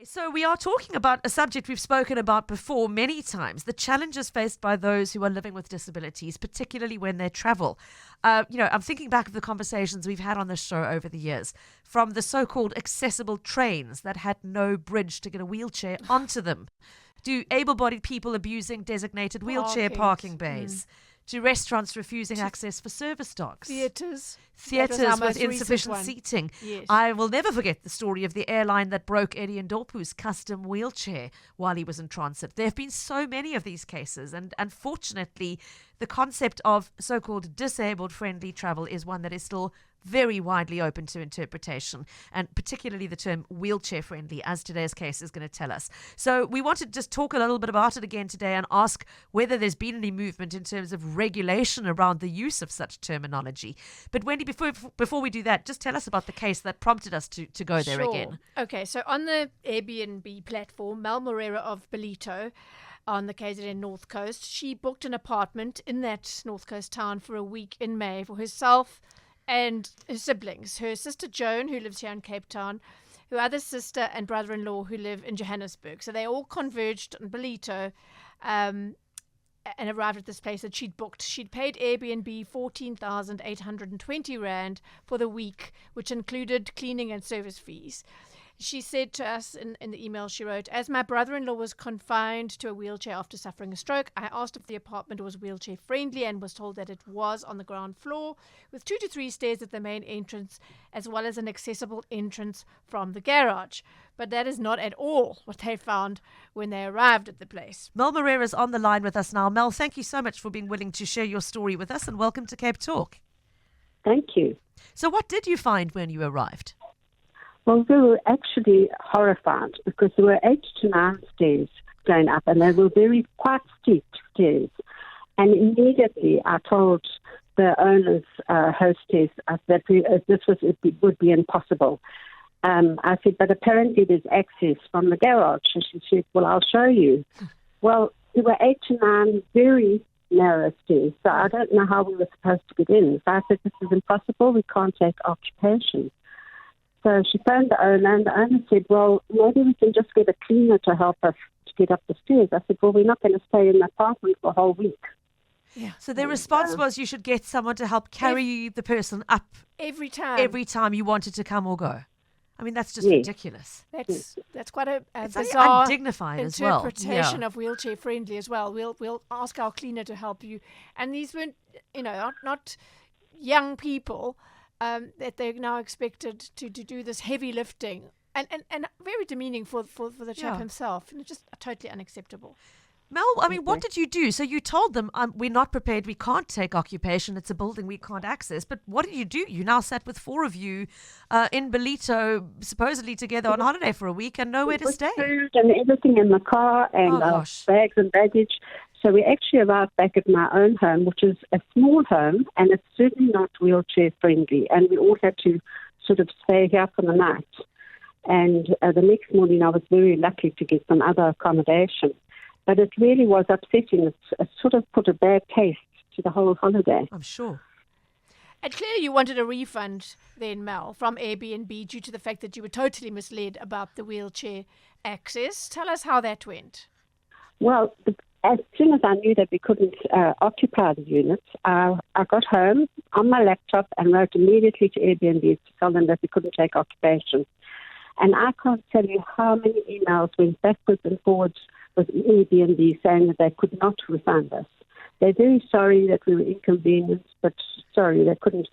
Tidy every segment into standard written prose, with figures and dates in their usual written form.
So we are talking about a subject we've spoken about before many times, the challenges faced by those who are living with disabilities, particularly when they travel. I'm thinking back of the conversations we've had on this show over the years, from the so-called accessible trains that had no bridge to get a wheelchair onto them, to able-bodied people abusing designated wheelchair parking bays, to restaurants refusing access for service dogs. Theatres with insufficient seating. Yes. I will never forget the story of the airline that broke Eddie Ndorpu's custom wheelchair while he was in transit. There have been so many of these cases, and unfortunately, the concept of so-called disabled-friendly travel is one that is still very widely open to interpretation, and particularly the term wheelchair-friendly, as today's case is going to tell us. So we want to just talk a little bit about it again today and ask whether there's been any movement in terms of regulation around the use of such terminology. But Wendy, before we do that, just tell us about the case that prompted us to go there again. Okay, so on the Airbnb platform, Mel Moreira of Belito, on the KZN North Coast, she booked an apartment in that North Coast town for a week in May for herself and her siblings. Her sister Joan, who lives here in Cape Town, her other sister and brother-in-law who live in Johannesburg. So they all converged on Belito and arrived at this place that she'd booked. She'd paid Airbnb 14,820 Rand for the week, which included cleaning and service fees. She said to us in the email she wrote, "As my brother-in-law was confined to a wheelchair after suffering a stroke, I asked if the apartment was wheelchair friendly and was told that it was on the ground floor with 2 to 3 stairs at the main entrance, as well as an accessible entrance from the garage." But that is not at all what they found when they arrived at the place. Mel Moreira is on the line with us now. Mel, thank you so much for being willing to share your story with us, and welcome to Cape Talk. Thank you. So what did you find when you arrived? Well, we were actually horrified because there were 8 to 9 stairs going up, and they were quite steep stairs. And immediately I told the owner's hostess that it would be impossible. I said, but apparently there's access from the garage. And she said, well, I'll show you. Well, there were 8 to 9 very narrow stairs, so I don't know how we were supposed to get in. So I said, this is impossible. We can't take occupation. So she phoned the owner, and the owner said, well, maybe we can just get a cleaner to help us to get up the stairs. I said, well, we're not going to stay in the apartment for a whole week. Yeah. So their response was you should get someone to help carry the person up every time you wanted to come or go. I mean, that's just ridiculous. That's quite a it's bizarre undignified as well. Interpretation of wheelchair friendly as well. We'll ask our cleaner to help you. And these weren't, not young people. That they're now expected to do this heavy lifting and very demeaning for the chap himself, and it's just totally unacceptable. Mel, I mean, what did you do? So you told them, we're not prepared, we can't take occupation, it's a building we can't access, but what did you do? You now sat with 4 of you in Belito, supposedly together on holiday for a week and nowhere to stay. Food and everything in the car and bags and baggage. So we actually arrived back at my own home, which is a small home, and it's certainly not wheelchair friendly. And we all had to sort of stay here for the night. And the next morning I was very lucky to get some other accommodation. But it really was upsetting. It sort of put a bad taste to the whole holiday. I'm sure. And clearly you wanted a refund then, Mel, from Airbnb due to the fact that you were totally misled about the wheelchair access. Tell us how that went. Well, as soon as I knew that we couldn't occupy the units, I got home on my laptop and wrote immediately to Airbnb to tell them that we couldn't take occupation. And I can't tell you how many emails went backwards and forwards with Airbnb saying that they could not refund us. They're very sorry that we were inconvenienced, but sorry, they couldn't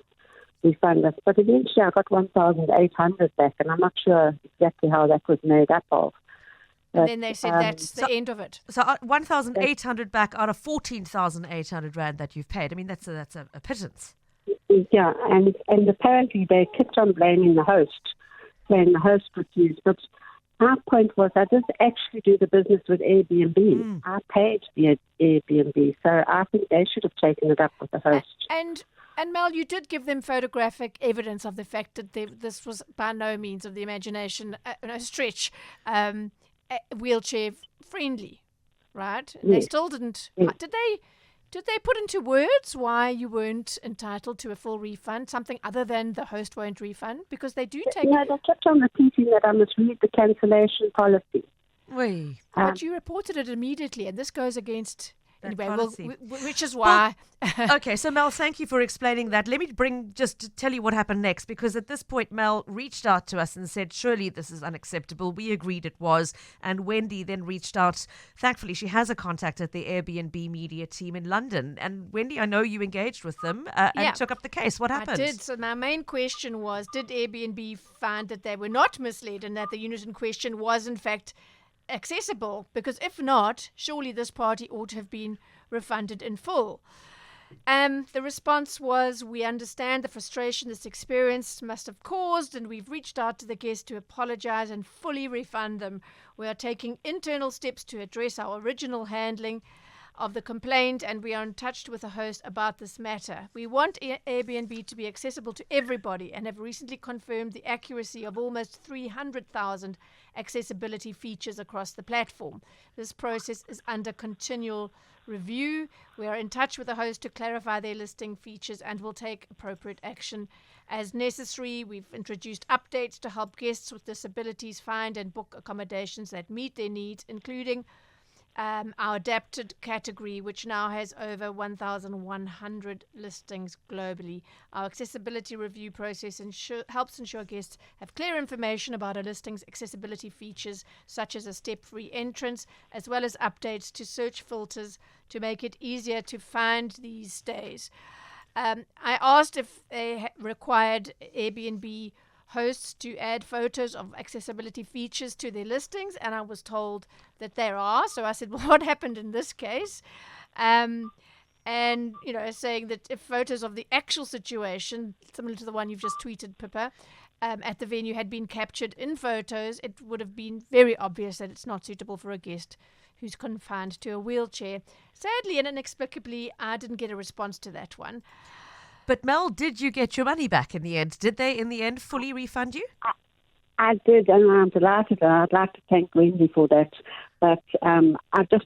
refund us. But eventually I got 1,800 back, and I'm not sure exactly how that was made up of. And then they said that's the end of it. So 1,800 back out of 14,800 Rand that you've paid. I mean, that's a pittance. Yeah, and apparently they kept on blaming the host, saying the host refused. But our point was I didn't actually do the business with Airbnb. I paid the Airbnb, so I think they should have taken it up with the host. And Mel, you did give them photographic evidence of the fact that this was by no means of the imagination a stretch. Wheelchair friendly, right? Yes. They still didn't. Yes. Did they put into words why you weren't entitled to a full refund, something other than the host won't refund? Because they do take... No, they kept on repeating that I must read the cancellation policy. Oui. But you reported it immediately, and this goes against... That Anyway, policy. which is why... Okay, so Mel, thank you for explaining that. Let me just to tell you what happened next, because at this point, Mel reached out to us and said, surely this is unacceptable. We agreed it was. And Wendy then reached out. Thankfully, she has a contact at the Airbnb media team in London. And Wendy, I know you engaged with them and took up the case. What happened? I did. So my main question was, did Airbnb find that they were not misled and that the unit in question was, in fact, accessible? Because if not, surely this party ought to have been refunded in full. The response was, we understand the frustration this experience must have caused, and we've reached out to the guest to apologize and fully refund them. We are taking internal steps to address our original handling of the complaint, and we are in touch with the host about this matter. We want Airbnb to be accessible to everybody and have recently confirmed the accuracy of almost 300,000 accessibility features across the platform. This process is under continual review. We are in touch with the host to clarify their listing features and will take appropriate action as necessary. We've introduced updates to help guests with disabilities find and book accommodations that meet their needs, including our adapted category, which now has over 1,100 listings globally. Our accessibility review process helps ensure guests have clear information about a listing's accessibility features, such as a step-free entrance, as well as updates to search filters to make it easier to find these stays. I asked if they required Airbnb hosts to add photos of accessibility features to their listings, and I was told that there are. So I said, well, what happened in this case? And, saying that if photos of the actual situation, similar to the one you've just tweeted, Pippa, at the venue had been captured in photos, it would have been very obvious that it's not suitable for a guest who's confined to a wheelchair. Sadly and inexplicably, I didn't get a response to that one. But Mel, did you get your money back in the end? Did they, in the end, fully refund you? I did, and I'm delighted, and I'd like to thank Wendy for that. But I just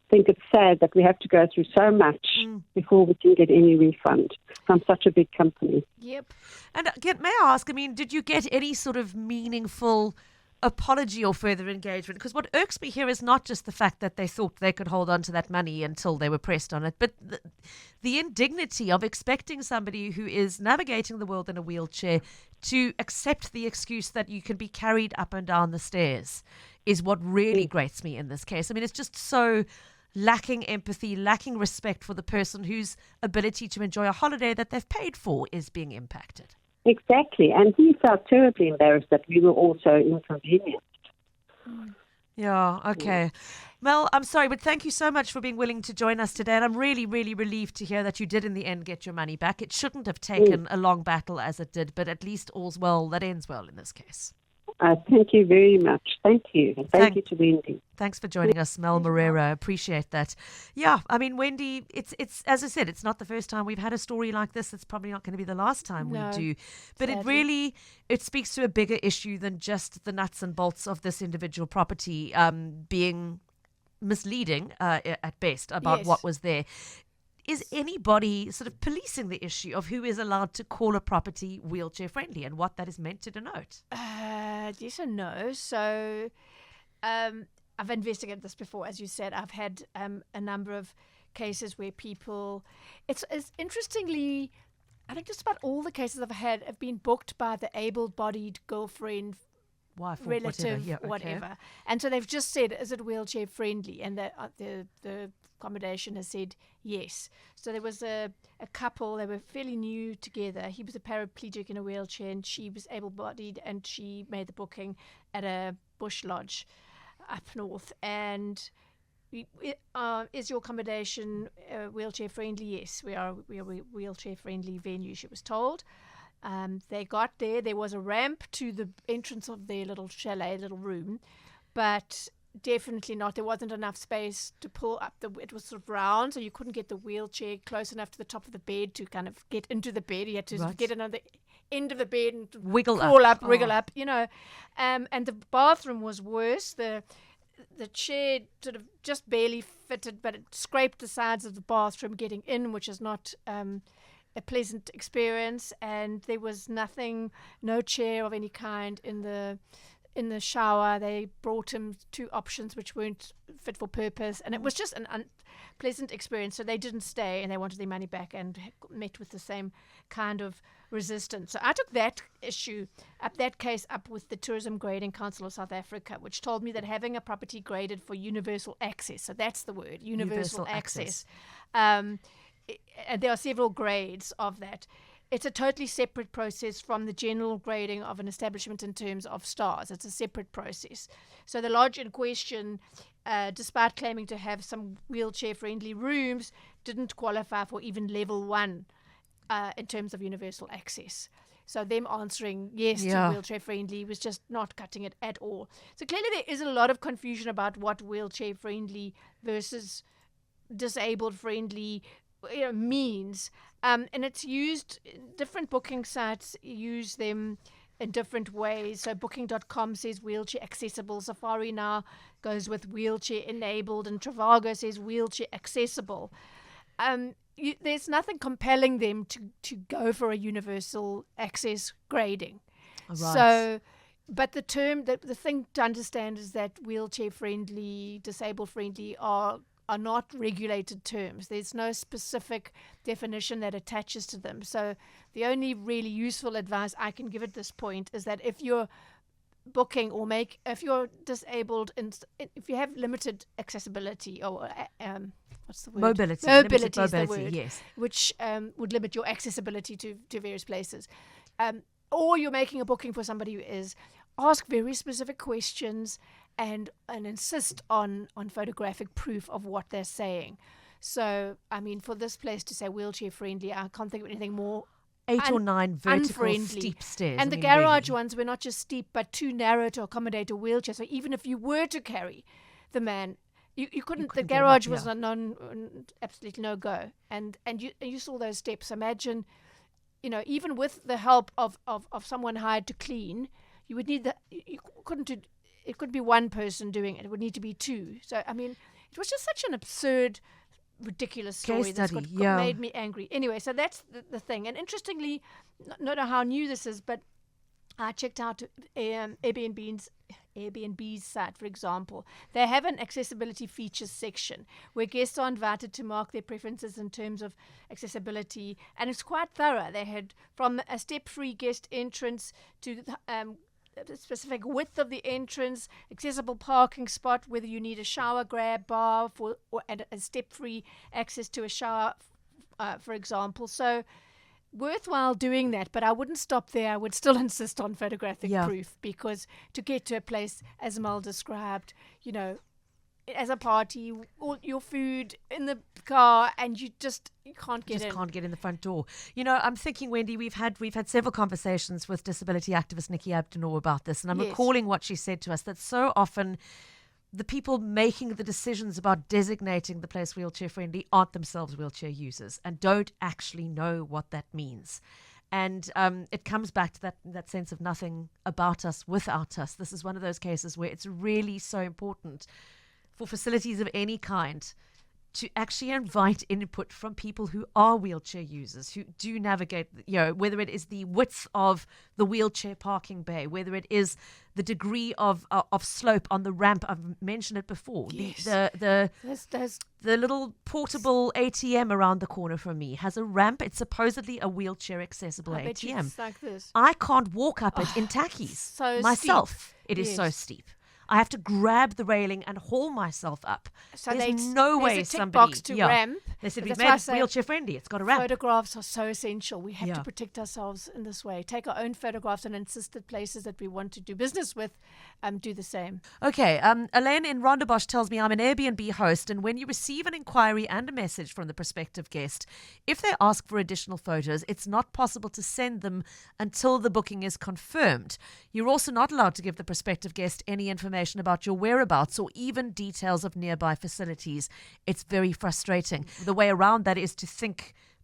think it's sad that we have to go through so much before we can get any refund from such a big company. Yep. And may I ask, did you get any sort of meaningful apology or further engagement? Because what irks me here is not just the fact that they thought they could hold on to that money until they were pressed on it, but the indignity of expecting somebody who is navigating the world in a wheelchair to accept the excuse that you can be carried up and down the stairs is what really grates me in this case. It's just so lacking empathy, lacking respect for the person whose ability to enjoy a holiday that they've paid for is being impacted. Exactly, and he felt terribly embarrassed that we were also inconvenienced. Yeah, okay. Mel, I'm sorry, but thank you so much for being willing to join us today, and I'm really, really relieved to hear that you did in the end get your money back. It shouldn't have taken a long battle as it did, but at least all's well that ends well in this case. Thank you very much. Thank you. And thank you to Wendy. Thanks for joining us, Mel Moreira. Appreciate that. Yeah, Wendy, it's as I said, it's not the first time we've had a story like this. It's probably not going to be the last time we do. But sadly. it speaks to a bigger issue than just the nuts and bolts of this individual property being misleading at best about what was there. Is anybody sort of policing the issue of who is allowed to call a property wheelchair friendly and what that is meant to denote? Yes and no. So I've investigated this before. As you said, I've had a number of cases where people... It's interestingly, I think just about all the cases I've had have been booked by the able-bodied girlfriend, wife, relative, whatever. Okay. And so they've just said, is it wheelchair friendly? And the accommodation has said yes. So there was a couple, they were fairly new together. He was a paraplegic in a wheelchair and she was able-bodied, and she made the booking at a bush lodge up north. And is your accommodation wheelchair friendly? Yes, we are a wheelchair friendly venue, she was told. They got there. There was a ramp to the entrance of their little chalet, little room, but definitely not. There wasn't enough space to pull up it was sort of round, so you couldn't get the wheelchair close enough to the top of the bed to kind of get into the bed. You had to get another end of the bed and wiggle up, wriggle up, And the bathroom was worse. the chair sort of just barely fitted, but it scraped the sides of the bathroom getting in, which is not a pleasant experience. And there was no chair of any kind in the shower. They brought him 2 options which weren't fit for purpose, and it was just an unpleasant experience. So they didn't stay, and they wanted their money back, and met with the same kind of resistance. So I took that case up with the Tourism Grading Council of South Africa, which told me that having a property graded for universal access, so that's the word, universal access. And there are several grades of that. It's a totally separate process from the general grading of an establishment in terms of stars. It's a separate process. So the lodge in question, despite claiming to have some wheelchair-friendly rooms, didn't qualify for even level 1 in terms of universal access. So them answering yes to wheelchair-friendly was just not cutting it at all. So clearly there is a lot of confusion about what wheelchair-friendly versus disabled-friendly means. And it's used, different booking sites use them in different ways. So booking.com says wheelchair accessible. Safari now goes with wheelchair enabled, and Trivago says wheelchair accessible. There's nothing compelling them to go for a universal access grading. Right. So, but the thing to understand is that wheelchair friendly, disabled friendly are not regulated terms. There's no specific definition that attaches to them. So the only really useful advice I can give at this point is that if you're booking if you're disabled and if you have limited accessibility or what's the word? Mobility is the word, yes. Which would limit your accessibility to various places. Or you're making a booking for somebody who is, ask very specific questions and insist on photographic proof of what they're saying. So, I mean, for this place to say wheelchair friendly, I can't think of anything more 8 or 9 vertical unfriendly. steep stairs. And the garage ones were not just steep, but too narrow to accommodate a wheelchair. So even if you were to carry the man, you couldn't. The garage was absolutely no go. And you saw those steps. Imagine, even with the help of someone hired to clean, you would need it couldn't be one person doing it. It would need to be 2. So, I mean, it was just such an absurd, ridiculous story that's made me angry. Anyway, so that's the thing. And interestingly, not know how new this is, but I checked out Airbnb's site, for example. They have an accessibility features section where guests are invited to mark their preferences in terms of accessibility, and it's quite thorough. They had from a step-free guest entrance to the specific width of the entrance, accessible parking spot, whether you need a shower grab bar and a step-free access to a shower, for example. So worthwhile doing that, but I wouldn't stop there. I would still insist on photographic proof, because to get to a place, as Mel described, as a party, all your food in the car, and you can't get in. Can't get in the front door. I'm thinking, Wendy, we've had several conversations with disability activist Nikki Abdenor about this, and I'm recalling what she said to us, that so often the people making the decisions about designating the place wheelchair friendly aren't themselves wheelchair users and don't actually know what that means. And it comes back to that sense of nothing about us without us. This is one of those cases where it's really so important for facilities of any kind to actually invite input from people who are wheelchair users, who do navigate, whether it is the width of the wheelchair parking bay, whether it is the degree of slope on the ramp. I've mentioned it before. Yes. The little portable ATM around the corner from me has a ramp. It's supposedly a wheelchair accessible I bet you ATM. it's like this. I can't walk up it in tackies so myself. Steep. It is so steep. I have to grab the railing and haul myself up. So there's no way there's a tick somebody box to ramp. They said But we've made it wheelchair friendly. It's got a ramp. Photographs are so essential. We have to protect ourselves in this way. Take our own photographs and insist that places that we want to do business with do the same. Okay. Elaine in Rondebosch tells me, I'm an Airbnb host, and when you receive an inquiry and a message from the prospective guest, if they ask for additional photos, it's not possible to send them until the booking is confirmed. You're also not allowed to give the prospective guest any information about your whereabouts or even details of nearby facilities. It's very frustrating. The way around that is to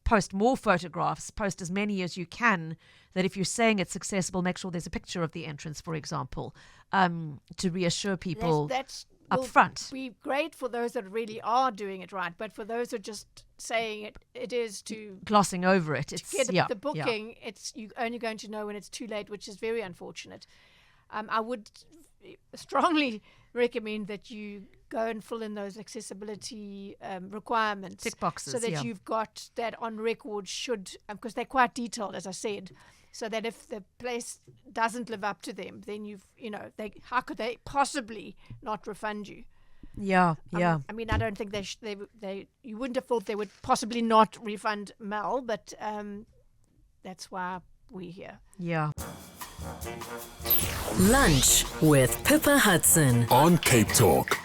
post more photographs, post as many as you can, that if you're saying it's accessible, make sure there's a picture of the entrance, for example, to reassure people. That's up front. Be great for those that really are doing it right, but for those who are just saying it is to Glossing over it. It's get the booking, it's you're only going to know when it's too late, which is very unfortunate. I would strongly recommend that you go and fill in those accessibility requirements, tick boxes, so that you've got that on record. Should because they're quite detailed, as I said, so that if the place doesn't live up to them, then how could they possibly not refund you? Yeah. I mean, I don't think you wouldn't have thought they would possibly not refund Mel, but that's why we're here. Yeah. Lunch with Pippa Hudson on Cape Talk.